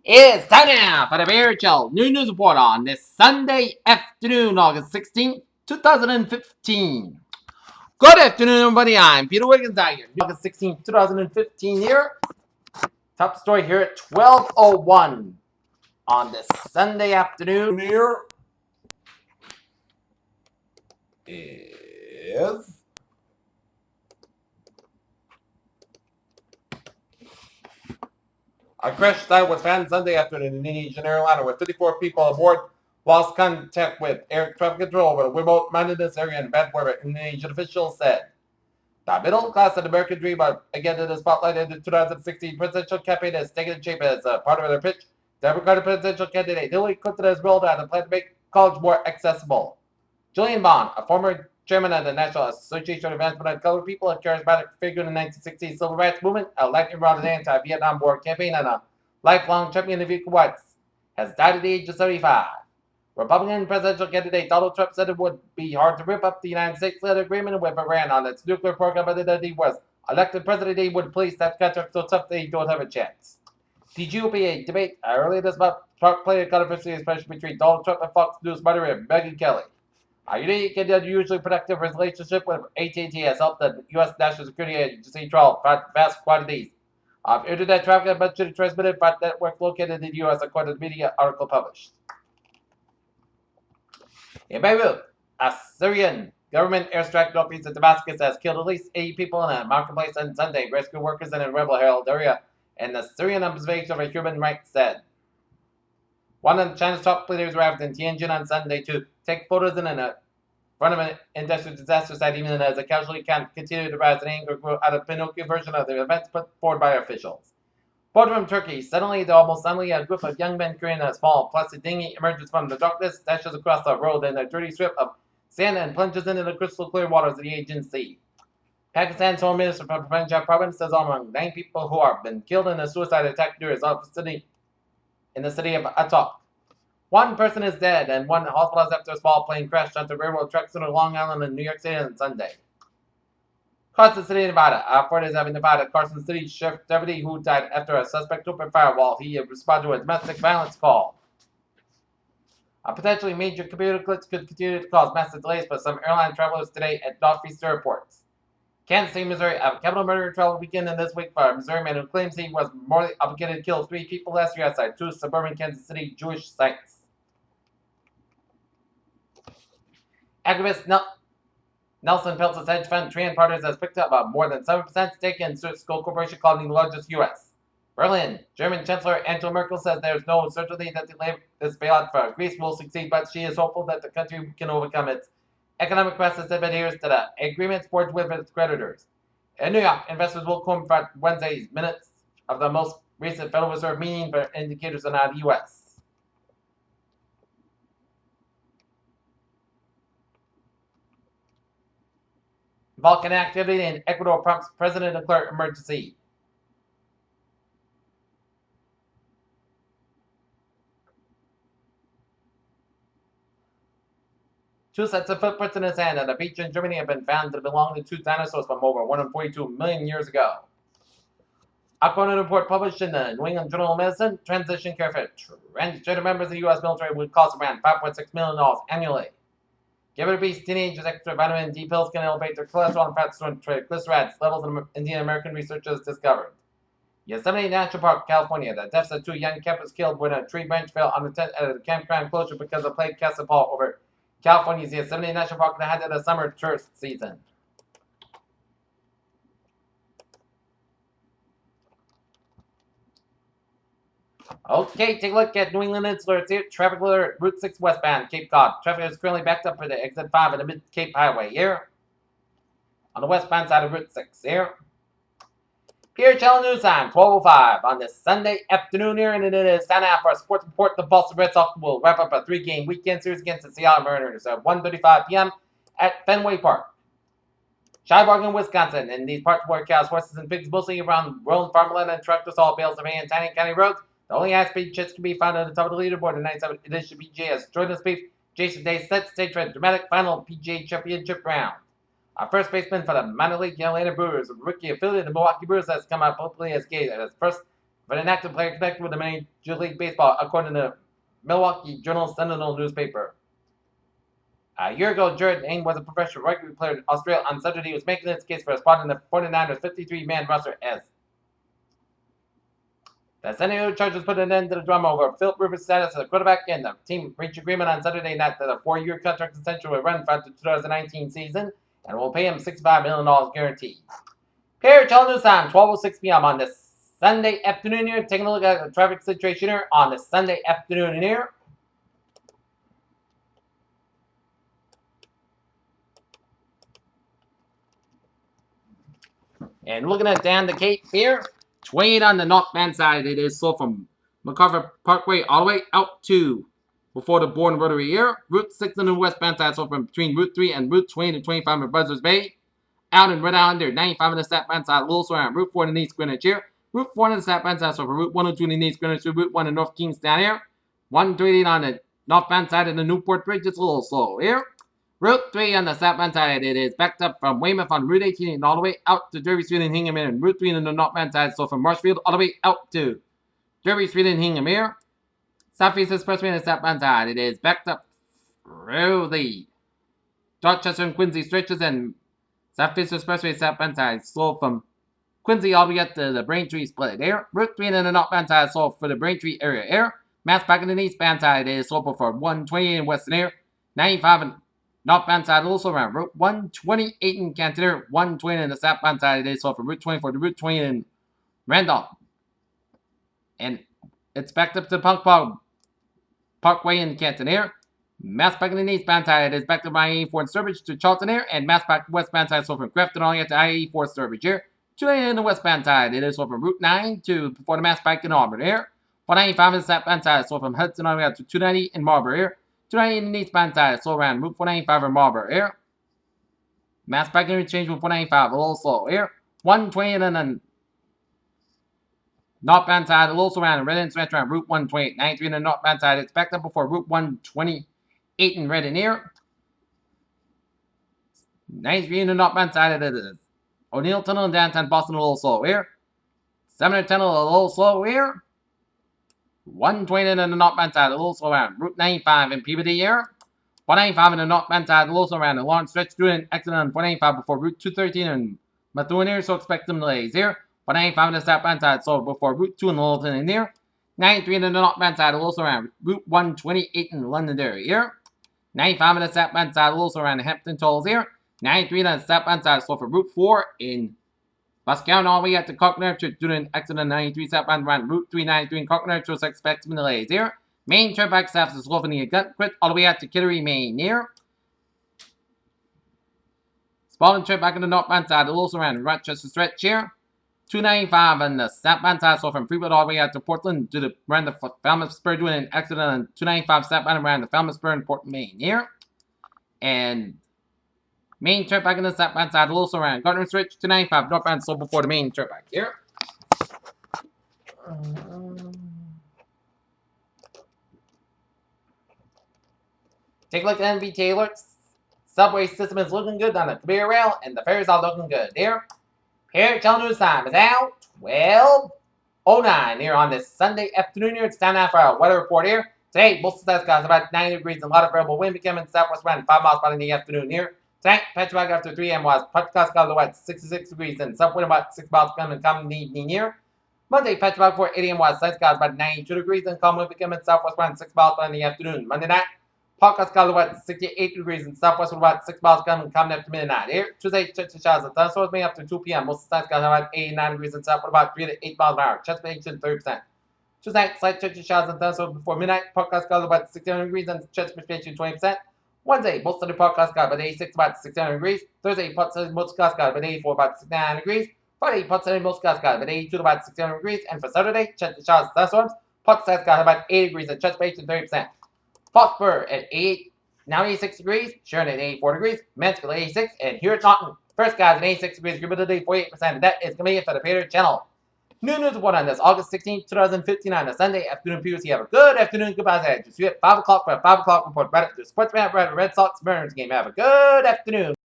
It's time now for the Bear Chill New News Report on this Sunday afternoon, August 16th, 2015. Good afternoon, everybody. I'm Peter Wiggins out here. August 16th, 2015 here. Top story here at 12:01 on this Sunday afternoon here is a crash site was found Sunday afternoon in Indonesian airliner with 54 people aboard lost contact with air traffic control over the remote mountainous area in bad weather, Indonesian officials said. The middle class and American dream are again in the spotlight in the 2016 presidential campaign has taken shape as a part of their pitch. Democratic presidential candidate Hillary Clinton has rolled out a plan to make college more accessible. Julian Bond, a former chairman of the National Association of Advancement of Colored People, a charismatic figure in the 1960s civil rights movement, a lightning rod in the anti-Vietnam War campaign, and a lifelong champion of equal rights, has died at the age of 75. Republican presidential candidate Donald Trump said it would be hard to rip up the United States-led agreement with Iran on its nuclear program, but that he was elected president, he would police that contract so tough they don't have a chance. The GOP debate earlier this month played a controversy, especially between Donald Trump and Fox News moderator Megyn Kelly. A unique and unusually productive relationship with AT&T has helped the U.S. National Security Agency trawl vast quantities of internet traffic and much transmitted by networks located in the U.S., according to the media article published. In Beirut, a Syrian government airstrike northeast of Damascus has killed at least 80 people in a marketplace on Sunday, rescue workers in a rebel-held area, and the Syrian Observation of Human Rights said. One of China's top leaders arrived in Tianjin on Sunday to take photos in front of an industrial disaster site, even as the casualty count continued to rise and anger grew out of Pinocchio version of the events put forward by officials. Reported from Turkey, almost suddenly, a group of young men carrying a small plastic dinghy emerges from the darkness, dashes across the road in a dirty strip of sand, and plunges into the crystal clear waters of the Aegean Sea. Pakistan's Home Minister from Punjab province says among 9 people who have been killed in a suicide attack near his city in the city of Attock. 1 person is dead, and 1 hospitalized after a small plane crashed onto railroad tracks in Long Island in New York City on Sunday. Carson City, Nevada. Authorities have in Nevada Carson City Sheriff deputy who died after a suspect opened fire while he responded to a domestic violence call. A potentially major computer glitch could continue to cause massive delays for some airline travelers today at northeast airports. Kansas City, Missouri. A capital murder trial began in this week for a Missouri man who claims he was morally obligated to kill 3 people last year outside 2 suburban Kansas City Jewish sites. Activist Nelson Peltz's hedge fund Trian Partners has picked up more than 7% stake in Skoll Corporation, calling the largest U.S. Berlin. German Chancellor Angela Merkel says there is no certainty that this bailout for Greece will succeed, but she is hopeful that the country can overcome its economic crisis and adheres to the agreements forged with its creditors. In New York, investors will confront Wednesday's minutes of the most recent Federal Reserve meeting for indicators on the U.S. Volcanic activity in Ecuador prompts president to declare emergency. Two sets of footprints in the sand at a beach in Germany have been found to belong to 2 dinosaurs from over 142 million years ago. According to a report published in the New England Journal of Medicine, transition care for transgender members of the U.S. military would cost around $5.6 million annually. Given obese teenagers, extra vitamin D pills can elevate their cholesterol and fat triglycerides levels, Indian American researchers discovered. Yosemite National Park, California. The deaths of 2 young campers killed when a tree branch fell on the tent at a campground closure because of plague cast a pall over California's Yosemite National Park that had a summer tourist season. Okay, take a look at New England Insular. Here. Traffic alert, Route 6 westbound, Cape Cod. Traffic is currently backed up for the exit 5 at the Mid-Cape Highway here. On the westbound side of Route 6 here. Here, Channel News Time, 12:05 on this Sunday afternoon here, and it is time now for a sports report. The Boston Red Sox will wrap up a 3-game weekend series against the Seattle Mariners at 1:35 p.m. at Fenway Park. Shibogan, Wisconsin. In these parts where cows, horses, and pigs mostly around rolling farmland and tractors, all bales of hay and tiny county roads. The only high-speed chits can be found at the top of the leaderboard in 97 edition PGA as Jordan Spieth, Jason Day set stage for a dramatic final PGA Championship round. Our first baseman for the minor league Atlanta Brewers, rookie affiliate of the Milwaukee Brewers, has come out publicly as gay at his first for an active player connected with the Major League Baseball, according to Milwaukee Journal-Sentinel newspaper. A year ago, Jared Ain was a professional rugby player in Australia. On Saturday, he was making his case for a spot in the 49ers 53-man roster as the San Diego Chargers put an end to the drama over Philip Rivers' status as a quarterback, and the team reached agreement on Saturday night that a 4-year contract extension will run throughout the 2019 season and will pay him $65 million guaranteed. Here, channel news time, 12:06 p.m. on this Sunday afternoon here. Taking a look at the traffic situation here on this Sunday afternoon here. And looking at down the Cape here, 28 on the northbound side, it is so from McCarver Parkway all the way out to before the Bourne Rotary here. Route 6 on the westbound side, so from between Route 3 and Route 20 to 25 in Buzzards Bay. Out in Red Island there, 95 on the southbound side, Little Surround, Route 4 in the East Greenwich here. Route 4 on the southbound side, so from Route 102 in the East Greenwich to Route 1 in North Kingston here. 138 on the northbound side of the Newport Bridge, it's a little slow here. Route 3 on the southbound side, it is backed up from Weymouth on Route 18 and all the way out to Derby Street and Hingham and Route 3 on the northbound side, so from Marshfield all the way out to Derby Street and Hingham here. Southeast Expressway on the southbound side, it is backed up through the Dorchester and Quincy stretches and Southeast Expressway southbound side, so from Quincy all the way up to the Braintree split here. Route 3 on the northbound side, so for the Braintree area here. Mass back on the eastbound side, it is slope for 128 in Western here. 95 and northbound side also around Route 128 in Canton, 120 in the southbound side. It is so from Route 24 to Route 20 in Randolph. And it's backed up to Parkway in Canton here. Mass back in the eastbound side, it is backed up by I-84 in Sturbridge to Charlton here. And Mass back westbound side, so from Grafton all the way to I-84 Sturbridge here. 290 in the westbound side, it is so from Route 9 to before the Mass back in Auburn here. 495 in the southbound side, so from Hudson all the way out to 290 in Marlborough here. 290 in the eastbound side, so around Route 495 in Marlborough here. Mass back interchange with 495, a little slow here. 120 and then northbound side, a little slow around Reddington Restaurant, Route 128. 93 in the northbound side, it's backed up before Route 128 in Redding here. 93 in the northbound side, it is O'Neill Tunnel in downtown Boston, a little slow here. 700 Tunnel, a little slow here. 120 in the northbound side, a little slow around Route 95 in Peabody here. 495 in the northbound side, a little slow around the Lawrence stretch through an accident on 495 before Route 213 in Methuen here, so expect some delays here. 495 in the southbound side, so before Route 2 in Littleton in here. 93 in the northbound side, a little slow around Route 128 in Londonderry here. 95 in the southbound side, a little slow around the Hampton Tolls here. 93 in the southbound side, so for Route 4 in Boscawen all the way out to Coconut due to an accident 93 southbound around Route 393 in Coconut, so expect some delays here. Main turnpike staff is slowing the gun quit all the way out to Kittery, Maine here. Spalding turnpike on the northbound side, a little around Rochester stretch here. 295 on the southbound side, so from Freeport all the way out to Portland due to around the Falmouth Spur doing an accident on 295 southbound around the Falmouth Spur in Portland, Maine here. And main turnpike on the southbound side, a little around Gardner Stretch, 295 northbound, so before the main turnpike here. Take a look at NV Taylor's subway system is looking good on the conveyor rail, and the fares are looking good here. Here, channel news time is out 12:09 here on this Sunday afternoon here. It's time now for our weather report here. Today, most of the skies about 90 degrees and a lot of variable wind becoming southwest around 5 miles per in the afternoon here. Tonight, Petrobras after 3 a.m. was Petrobras got about 66 degrees and southwind about 6 miles per in the evening here. Monday, Petrobras before 8 a.m. was sunny skies about 92 degrees and calm wind becoming southwest around 6 miles per in the afternoon. Monday night, Podcast got about 68 degrees and southwest with about 6 miles coming after midnight. Here, Tuesday, chance of showers and thunderstorms may after 2 p.m. Most of the sun got about 89 degrees and south with about 3 to 8 miles an hour. Chance of 30%. Tuesday, slight chance of showers and thunderstorms before midnight. Podcast got about 67 degrees and chance of 20%. Wednesday, most of the podcast got about 86, about 69 degrees. Thursday, most of the got about 84, about 69 degrees. Friday, most of the got about 82, about 67 degrees. And for Saturday, chance of showers and thunderstorms. Podcast got about 80 degrees and chance of 30%. Foxborough at 86 degrees, Sharon at 84 degrees, Mansfield at 86, and here at Taunton, first guys at 86 degrees, humidity 48%, and that is going to be it for the Patriot Channel. New news report on this August 16, 2015 on a Sunday afternoon. POC, have a good afternoon. Goodbye. Just see you at 5 o'clock for a 5 o'clock report right after the Sports Red Sox Mariners game. Have a good afternoon.